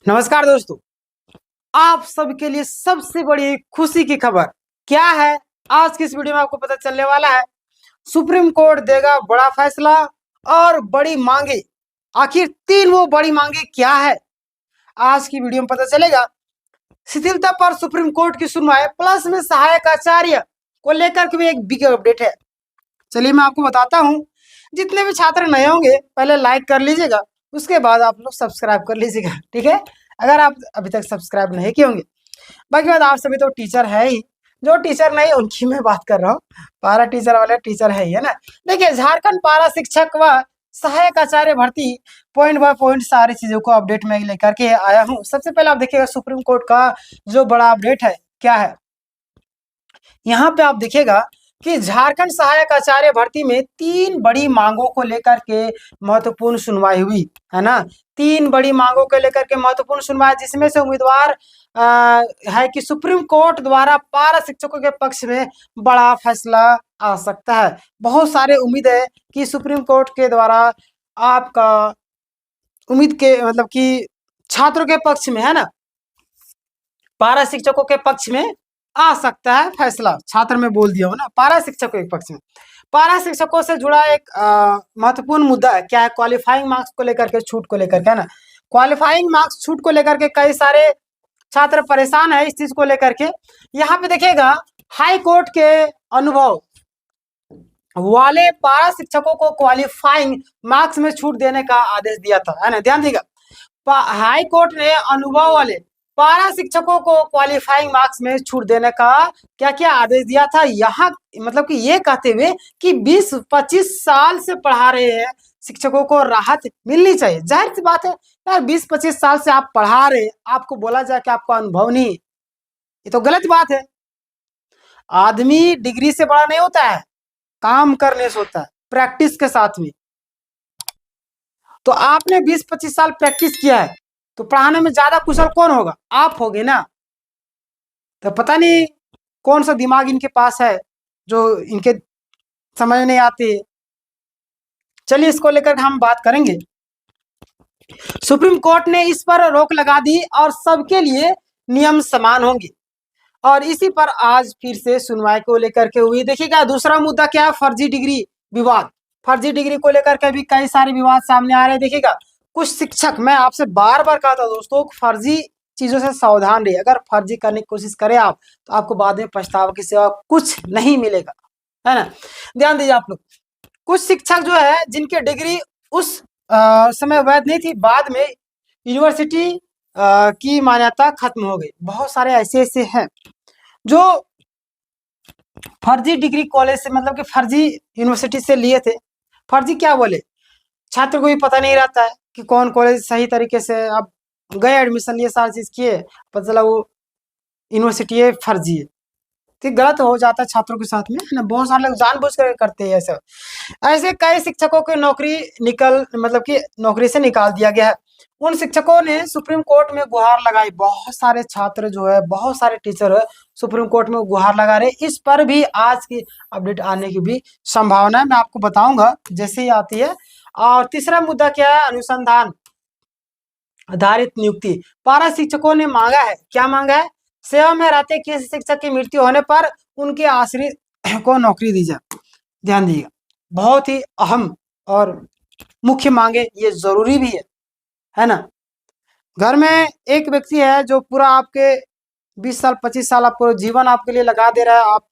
नमस्कार दोस्तों, आप सबके लिए सबसे बड़ी खुशी की खबर क्या है। आज की इस वीडियो में आपको पता चलने वाला है। सुप्रीम कोर्ट देगा बड़ा फैसला और बड़ी मांगे। आखिर तीन वो बड़ी मांगे क्या है, आज की वीडियो में पता चलेगा। शिथिलता पर सुप्रीम कोर्ट की सुनवाई प्लस में सहायक आचार्य को लेकर के भी एक बिग अपडेट है। चलिए मैं आपको बताता हूँ। जितने भी छात्र नए होंगे पहले लाइक कर लीजिएगा, उसके बाद आप लोग सब्सक्राइब कर लीजिएगा, ठीक है, अगर आप अभी तक सब्सक्राइब नहीं किए होंगे। बाकी बात, आप सभी तो टीचर है ही, जो टीचर नहीं उनकी मैं बात कर रहा हूँ। पारा टीचर वाले टीचर है ही, है ना। देखिए, झारखंड पारा शिक्षक व सहायक आचार्य भर्ती पॉइंट बाय पॉइंट सारी चीजों को अपडेट में लेकर के आया हूँ। सबसे पहले आप देखिएगा सुप्रीम कोर्ट का जो बड़ा अपडेट है क्या है। यहाँ पे आप देखिएगा कि झारखंड सहायक आचार्य भर्ती में तीन बड़ी मांगों को लेकर के महत्वपूर्ण सुनवाई हुई, है ना। तीन बड़ी मांगों को लेकर के महत्वपूर्ण सुनवाई, जिसमें से उम्मीदवार है कि सुप्रीम कोर्ट द्वारा पारा शिक्षकों के पक्ष में बड़ा फैसला आ सकता है। बहुत सारे उम्मीद है कि सुप्रीम कोर्ट के द्वारा आपका उम्मीद के मतलब कि छात्रों के पक्ष में, है ना, पारा शिक्षकों के पक्ष में आ सकता है फैसला। छात्र में बोल दिया हो ना, पारा शिक्षकों के पक्ष में। पारा शिक्षकों से जुड़ा एक महत्वपूर्ण मुद्दा है क्या है, क्वालिफाइंग मार्क्स को लेकर के, छूट को लेकर के, है ना। क्वालिफाइंग मार्क्स छूट को लेकर के कई सारे छात्र परेशान है इस चीज को लेकर के। यहाँ पे देखिएगा, हाई कोर्ट के अनुभव वाले पारा शिक्षकों को क्वालिफाइंग मार्क्स में छूट देने का आदेश दिया था, है ना। ध्यान दीजिएगा, हाई कोर्ट ने अनुभव वाले पारा शिक्षकों को क्वालिफाइंग मार्क्स में छूट देने का क्या क्या आदेश दिया था। यहाँ मतलब कि ये कहते हुए कि 20-25 साल से पढ़ा रहे हैं शिक्षकों को राहत मिलनी चाहिए। जाहिर सी बात है यार, 20-25 साल से आप पढ़ा रहे, आपको बोला जाए कि आपको अनुभव नहीं, ये तो गलत बात है। आदमी डिग्री से बड़ा नहीं होता है, काम करने से होता है, प्रैक्टिस के साथ में। तो आपने 20-25 साल प्रैक्टिस किया है, तो पढ़ाने में ज्यादा कुशल कौन होगा, आप होगे ना। तो पता नहीं कौन सा दिमाग इनके पास है जो इनके समझ नहीं आती है। चलिए इसको लेकर हम बात करेंगे। सुप्रीम कोर्ट ने इस पर रोक लगा दी और सबके लिए नियम समान होंगे, और इसी पर आज फिर से सुनवाई को लेकर के हुई। देखिएगा, दूसरा मुद्दा क्या है, फर्जी डिग्री विवाद। फर्जी डिग्री को लेकर के भी कई सारे विवाद सामने आ रहे हैं। देखिएगा, कुछ शिक्षक, मैं आपसे बार बार कहा था दोस्तों, फर्जी चीजों से सावधान रहिए। अगर फर्जी करने की कोशिश करें आप, तो आपको बाद में पछतावा के सिवा कुछ नहीं मिलेगा, है ना। ध्यान दीजिए आप लोग। कुछ शिक्षक जो है जिनकी डिग्री उस समय वैध नहीं थी, बाद में यूनिवर्सिटी की मान्यता खत्म हो गई। बहुत सारे ऐसे ऐसे हैं जो फर्जी डिग्री कॉलेज से, मतलब कि फर्जी यूनिवर्सिटी से लिए थे। फर्जी क्या बोले, छात्र को भी पता नहीं रहता है कि कौन कॉलेज सही तरीके से। अब गए एडमिशन लिए, सारी चीज किए, पता चला वो यूनिवर्सिटी है फर्जी है। तो गलत हो जाता है छात्रों के साथ में, है ना। बहुत सारे लोग जानबूझ कर करते हैं ऐसा। ऐसे कई शिक्षकों की नौकरी मतलब कि नौकरी से निकाल दिया गया है। उन शिक्षकों ने सुप्रीम कोर्ट में गुहार लगाई। बहुत सारे छात्र जो है, बहुत सारे टीचर है, सुप्रीम कोर्ट में गुहार लगा रहे। इस पर भी आज की अपडेट आने की भी संभावना है, मैं आपको बताऊंगा जैसे ही आती है। और तीसरा मुद्दा क्या है, अनुसंधान आधारित नियुक्ति। पारा शिक्षकों ने मांगा है, क्या मांगा है, सेवा में रहते किसी शिक्षक की मृत्यु होने पर उनके आश्रित को नौकरी दी जाए। ध्यान दीजिएगा, बहुत ही अहम और मुख्य मांगे, ये जरूरी भी है ना। घर में एक व्यक्ति है जो पूरा आपके 20 साल 25 साल, आप पूरा जीवन आपके लिए लगा दे रहा है। आप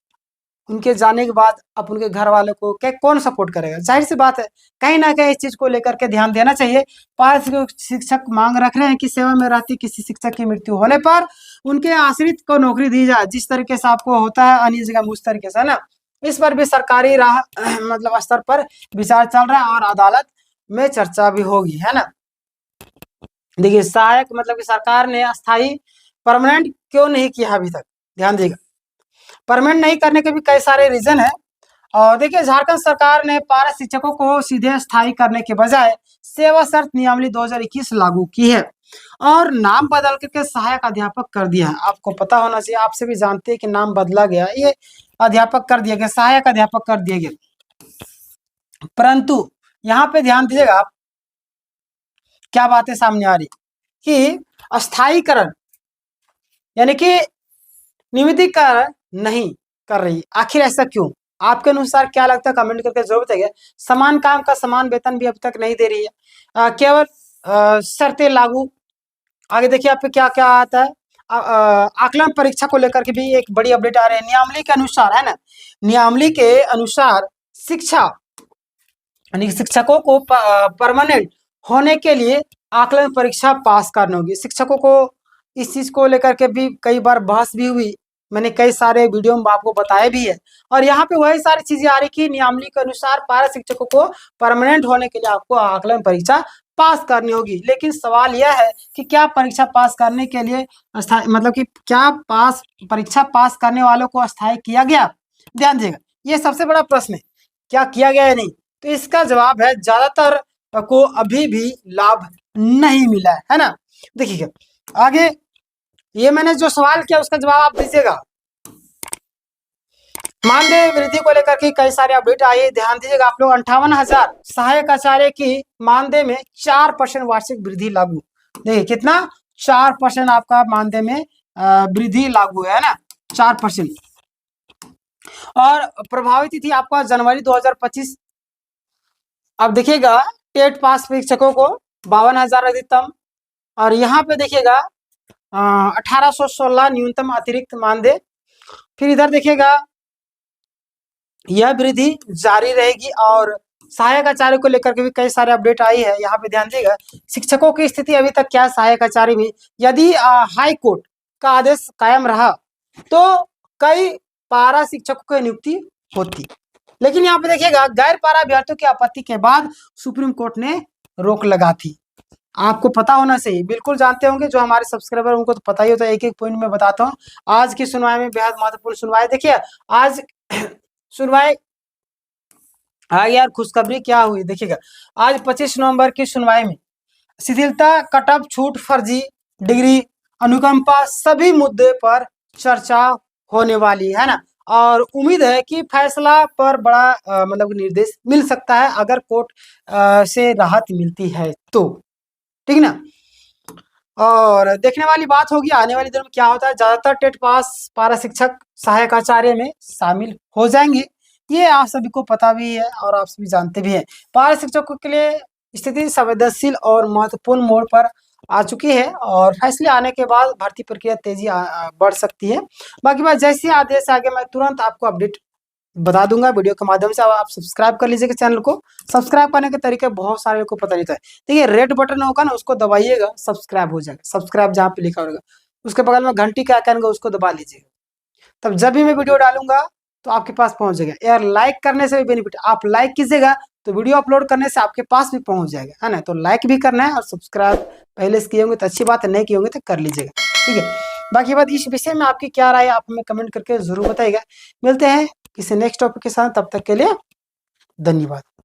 उनके जाने के बाद आप उनके घर वाले को क्या कौन सपोर्ट करेगा। जाहिर सी बात है, कहीं ना कहीं इस चीज को लेकर के ध्यान देना चाहिए। पास शिक्षक मांग रख रहे हैं कि सेवा में रहती किसी शिक्षक की मृत्यु होने पर उनके आश्रित को नौकरी दी जाए, जिस तरीके से आपको होता है अन्य जगह उस तरीके से, है ना। इस पर भी सरकारी राह मतलब स्तर पर विचार चल रहा है और अदालत में चर्चा भी होगी, है ना। देखिए, सहायक मतलब कि सरकार ने अस्थाई परमानेंट क्यों नहीं किया अभी तक, ध्यान देगा। परमानेंट नहीं करने के भी कई सारे रीजन है। और देखिए, झारखंड सरकार ने पारा शिक्षकों को सीधे स्थायी करने के बजाय सेवा शर्त नियमावली 2021 लागू की है और नाम बदल करके सहायक अध्यापक कर दिया है। आपको पता होना चाहिए, आपसे भी जानते हैं कि नाम बदला गया, ये अध्यापक कर दिया गया, सहायक अध्यापक कर दिया गया। परंतु यहाँ पे ध्यान दीजिएगा आप, क्या बातें सामने आ रही, कि अस्थायीकरण यानी कि नियमितीकरण नहीं कर रही। आखिर ऐसा क्यों? आपके अनुसार क्या लगता है? कमेंट करके जरूर बताइए। समान काम का समान वेतन भी अब तक नहीं दे रही है। केवल शर्तें लागू। आगे देखिए आप पे क्या क्या आता है। आकलन परीक्षा को लेकर के भी एक बड़ी अपडेट आ रही है। नियमावली के अनुसार, है ना, नियमावली के अनुसार शिक्षा यानी शिक्षकों को परमानेंट होने के लिए आकलन परीक्षा पास करनी होगी। शिक्षकों को इस चीज को लेकर के भी कई बार बहस भी हुई, मैंने कई सारे वीडियो में आपको बताया भी है। और यहाँ पे वही सारी चीजें आ रही कि नियमावली के अनुसार पारा शिक्षकों को परमानेंट होने के लिए आपको आकलन परीक्षा पास करनी होगी। लेकिन सवाल यह है कि क्या परीक्षा पास करने के लिए मतलब कि क्या परीक्षा पास करने वालों को अस्थायी किया गया? ध्यान दीजिएगा, ये सबसे बड़ा प्रश्न है, क्या किया गया है नहीं। तो इसका जवाब है ज्यादातर को अभी भी लाभ नहीं मिला है ना। देखिए आगे, ये मैंने जो सवाल किया उसका जवाब आप दीजिएगा। मानदेय वृद्धि को लेकर के कई सारे अपडेट आए, ध्यान दीजिएगा आप लोग। 58,000 सहायक आचार्य की मानदेय में 4% वार्षिक वृद्धि लागू। देखिए कितना, 4% आपका मानदेय में वृद्धि लागू है ना, 4%। और प्रभावी तिथि आपका जनवरी 2025। अब देखिएगा टेट पास शिक्षकों को 52,000 अधिकतम, और यहाँ पे देखिएगा 1816 न्यूनतम अतिरिक्त मानदेय। फिर इधर देखिएगा यह वृद्धि जारी रहेगी। और सहायक आचार्य को लेकर के भी कई सारे अपडेट आई है, यहाँ पे ध्यान देगा। शिक्षकों की स्थिति अभी तक क्या, सहायक आचार्य में यदि हाई कोर्ट का आदेश कायम रहा तो कई पारा शिक्षकों की नियुक्ति होती। लेकिन यहाँ पे देखिएगा गैर पारा अभ्यर्थियों की आपत्ति के बाद सुप्रीम कोर्ट ने रोक लगा थी। आपको पता होना चाहिए, बिल्कुल जानते होंगे, जो हमारे सब्सक्राइबर उनको तो पता ही होता है। एक एक पॉइंट में बताता हूँ। आज की सुनवाई में बेहद महत्वपूर्ण सुनवाई। देखिए आज सुनवाई यार खुशखबरी क्या हुई, देखिएगा आज 25 नवंबर की सुनवाई में शिथिलता, कटअप, छूट, फर्जी डिग्री, अनुकंपा सभी मुद्दे पर चर्चा होने वाली है ना। और उम्मीद है कि फैसला पर बड़ा मतलब निर्देश मिल सकता है अगर कोर्ट से राहत मिलती है तो, ठीक ना। और देखने वाली बात होगी आने वाले दिनों में क्या होता है। ज्यादातर टेट पास पारा शिक्षक सहायक आचार्य में शामिल हो जाएंगे, ये आप सभी को पता भी है और आप सभी जानते भी हैं। पारा शिक्षकों के लिए स्थिति संवेदनशील और महत्वपूर्ण मोड़ पर आ चुकी है, और फैसले आने के बाद भर्ती प्रक्रिया तेजी बढ़ सकती है। बाकी बात जैसे आदेश आगे मैं तुरंत आपको अपडेट बता दूंगा वीडियो के माध्यम से। आप सब्सक्राइब कर लीजिएगा चैनल को। सब्सक्राइब करने के तरीके बहुत सारे को पता नहीं था। देखिए रेड बटन होगा ना, उसको दबाइएगा, सब्सक्राइब हो जाएगा। सब्सक्राइब जहाँ पे लिखा होगा उसके बगल में घंटी का आइकन होगा, उसको दबा लीजिएगा। तब जब भी मैं वीडियो डालूंगा तो आपके पास पहुंच जाएगा। यार लाइक करने से भी बेनिफिट, आप लाइक कीजिएगा तो वीडियो अपलोड करने से आपके पास भी पहुंच जाएगा, है ना। तो लाइक भी करना है और सब्सक्राइब पहले से किए होंगे तो अच्छी बात है, नहीं किए होंगे तो कर लीजिएगा, ठीक है। बाकी बात इस विषय में आपकी क्या राय है आप हमें कमेंट करके जरूर बताइएगा। मिलते हैं किसी नेक्स्ट टॉपिक के साथ, तब तक के लिए धन्यवाद।